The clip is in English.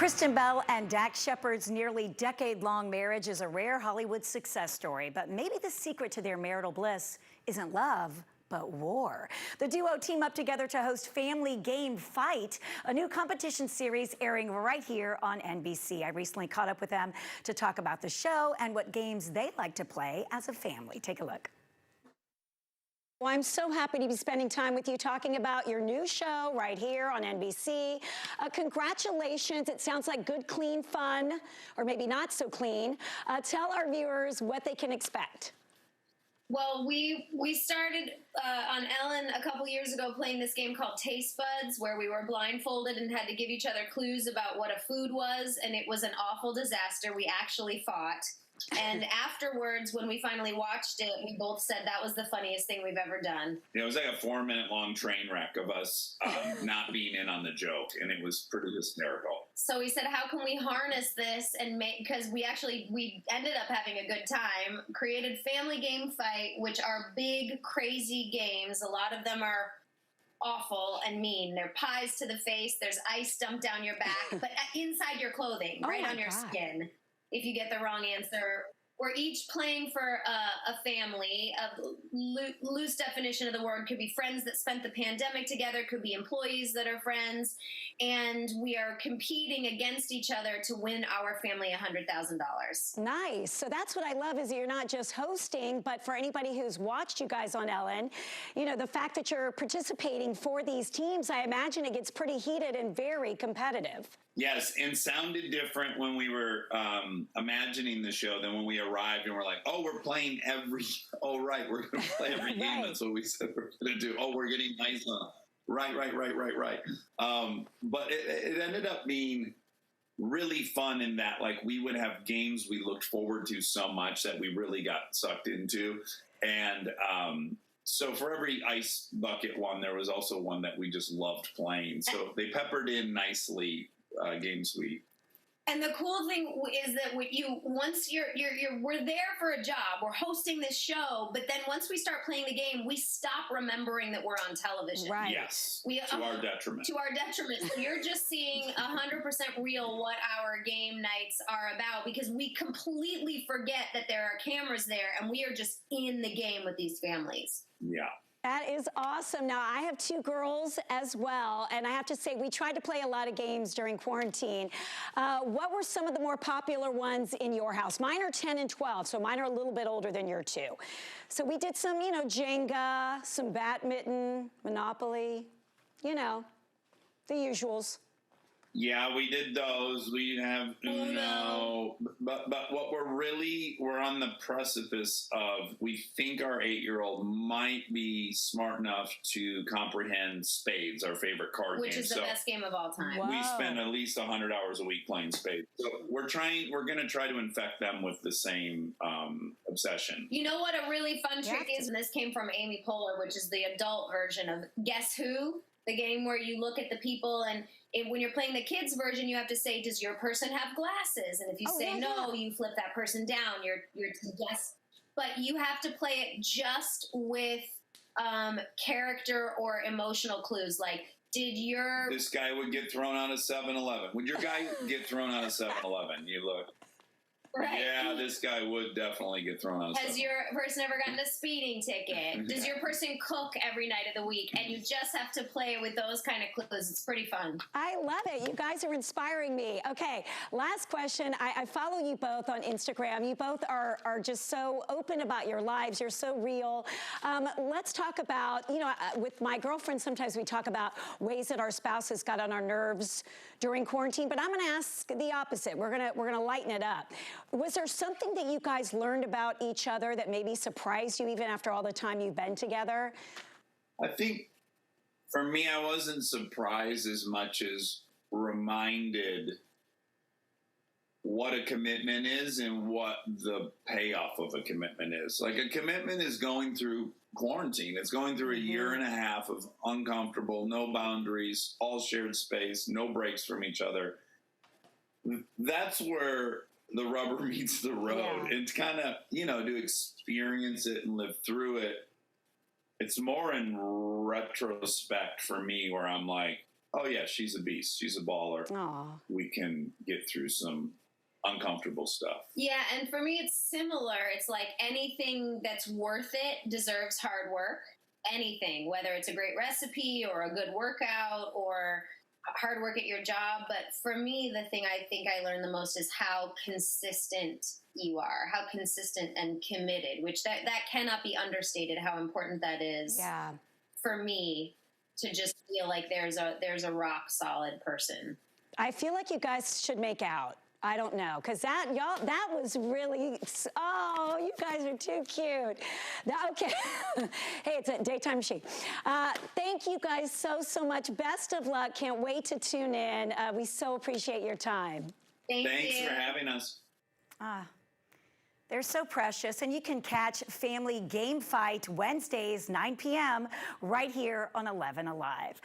Kristen Bell and Dax Shepard's nearly decade-long marriage is a rare Hollywood success story, but maybe the secret to their marital bliss isn't love, but war. The duo team up together to host Family Game Fight, a new competition series airing right here on NBC. I recently caught up with them to talk about the show and what games they like to play as a family. Take a look. Well, I'm so happy to be spending time with you talking about your new show right here on NBC. Congratulations. It sounds like good, clean fun, or maybe not so clean. Tell our viewers what they can expect. Well, we started on Ellen a couple years ago playing this game called Taste Buds, where we were blindfolded and had to give each other clues about what a food was, and it was an awful disaster. We actually fought. And afterwards, when we finally watched it, we both said that was the funniest thing we've ever done. Yeah, it was like a 4-minute long train wreck of us not being in on the joke, and it was pretty hysterical. So we said, how can we harness this and make, because we ended up having a good time, created Family Game Fight, which are big, crazy games. A lot of them are awful and mean. They're pies to the face. There's ice dumped down your back, but inside your clothing, right on your skin. If you get the wrong answer. We're each playing for a family. A loose definition of the word could be friends that spent the pandemic together, could be employees that are friends, and we are competing against each other to win our family $100,000. Nice. So that's what I love, is you're not just hosting, but for anybody who's watched you guys on Ellen, you know, the fact that you're participating for these teams, I imagine it gets pretty heated and very competitive. Yes, and sounded different when we were imagining the show than when we arrived and we're like, oh, we're playing right, we're going to play every game. Right. That's what we said we're going to do. Oh, we're getting nice on. Right. But it ended up being really fun in that, like, we would have games we looked forward to so much that we really got sucked into. And so for every ice bucket one, there was also one that we just loved playing. So they peppered in nicely. Game suite. And the cool thing is that once we're there for a job, we're hosting this show, but then once we start playing the game, we stop remembering that we're on television. Right. Yes. To our detriment. To our detriment. So you're just seeing 100% real what our game nights are about, because we completely forget that there are cameras there and we are just in the game with these families. Yeah. That is awesome. Now, I have 2 girls as well, and I have to say, we tried to play a lot of games during quarantine. What were some of the more popular ones in your house? Mine are 10 and 12, so mine are a little bit older than your 2. So we did some, you know, Jenga, some badminton, Monopoly, you know, the usuals. Yeah, we did those. We have Uno. But what we're on the precipice of, we think our 8-year-old might be smart enough to comprehend Spades, our favorite card game. Which is the best game of all time. Wow. We spend at least 100 hours a week playing Spades. So we're going to try to infect them with the same obsession. You know what a really fun trick is? And this came from Amy Poehler, which is the adult version of Guess Who? The game where you look at the people, and when you're playing the kids version, you have to say, does your person have glasses? And if you say no, you flip that person down. You're to guess. But you have to play it just with character or emotional clues. Like, this guy would get thrown out of 7-Eleven. Would your guy get thrown out of 7-Eleven? You look. Right. Yeah, this guy would definitely get thrown out. Has your person ever gotten a speeding ticket? Does your person cook every night of the week? And you just have to play with those kind of clues. It's pretty fun. I love it. You guys are inspiring me. Okay, last question. I follow you both on Instagram. You both are just so open about your lives. You're so real. Let's talk about, you know, with my girlfriend, sometimes we talk about ways that our spouses got on our nerves during quarantine, but I'm going to ask the opposite. We're gonna lighten it up. Was there something that you guys learned about each other that maybe surprised you even after all the time you've been together? I think for me, I wasn't surprised as much as reminded what a commitment is and what the payoff of a commitment is. Like, a commitment is going through quarantine. It's going through a year and a half of uncomfortable, no boundaries, all shared space, no breaks from each other. That's where the rubber meets the road. Yeah. It's kind of, you know, to experience it and live through it. It's more in retrospect for me where I'm like, Oh yeah, she's a beast. She's a baller. Aw. We can get through some uncomfortable stuff. Yeah, and for me, it's similar. It's like anything that's worth it deserves hard work. Anything, whether it's a great recipe or a good workout or hard work at your job. But for me, the thing I think I learned the most is how consistent you are, how consistent and committed, which that cannot be understated, how important that is for me to just feel like there's a rock solid person. I feel like you guys should make out. I don't know, because that was really, oh, you guys are too cute. Okay, hey, it's a daytime machine. Thank you guys so much. Best of luck. Can't wait to tune in. We so appreciate your time. Thanks for having us. They're so precious, and you can catch Family Game Fight Wednesdays, 9 p.m. right here on 11 Alive.